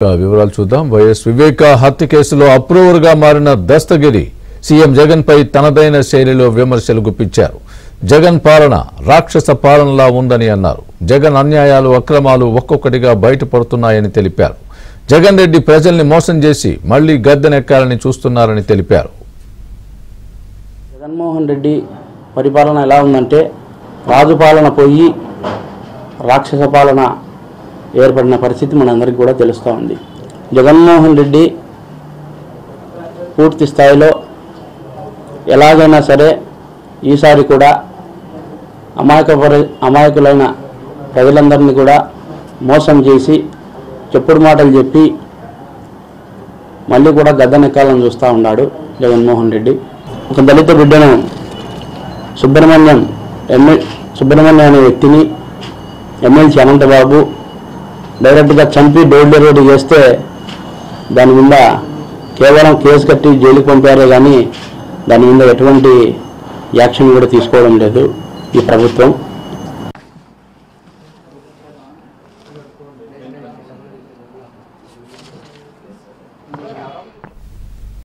వివరాలు చూద్దాం. వైఎస్ వివేక హత్య కేసులో అప్రూవర్ గా మారిన దస్తగిరి సీఎం జగన్ పై తనదైన శైలిలో విమర్శలు గుప్పించారు. జగన్ పాలన రాక్షస పాలనలా ఉందని అన్నారు. జగన్ అన్యాయాలు అక్రమాలు ఒక్కొక్కటిగా బయటపడుతున్నాయని తెలిపారు. జగన్ రెడ్డి ప్రజల్ని మోసం చేసి మళ్లీ గద్దెనెక్కాలని చూస్తున్నారని తెలిపారు. జగన్మోహన్ రెడ్డి పరిపాలన ఎలా ఉందంటే రాజు పాలన పోయి రాక్షస పాలన ఏర్పడిన పరిస్థితి మనందరికీ కూడా తెలుస్తూ ఉంది. జగన్మోహన్ రెడ్డి పూర్తి స్థాయిలో ఎలాగైనా సరే ఈసారి కూడా అమాయకులైన ప్రజలందరినీ కూడా మోసం చేసి చెప్పుడు మాటలు చెప్పి మళ్ళీ కూడా గద్దెనెక్కాలని చూస్తూ ఉన్నాడు జగన్మోహన్ రెడ్డి. ఒక దళిత బిడ్డను సుబ్రహ్మణ్యం అనే వ్యక్తిని ఎమ్మెల్సీ అనంతబాబు డైరెక్ట్గా చంపి డోర్ డెలివరీ చేస్తే దాని మీద కేవలం కేసు కట్టి జైలుకి పంపారే కానీ దాని మీద ఎటువంటి యాక్షన్ కూడా తీసుకోవడం లేదు ఈ ప్రభుత్వం.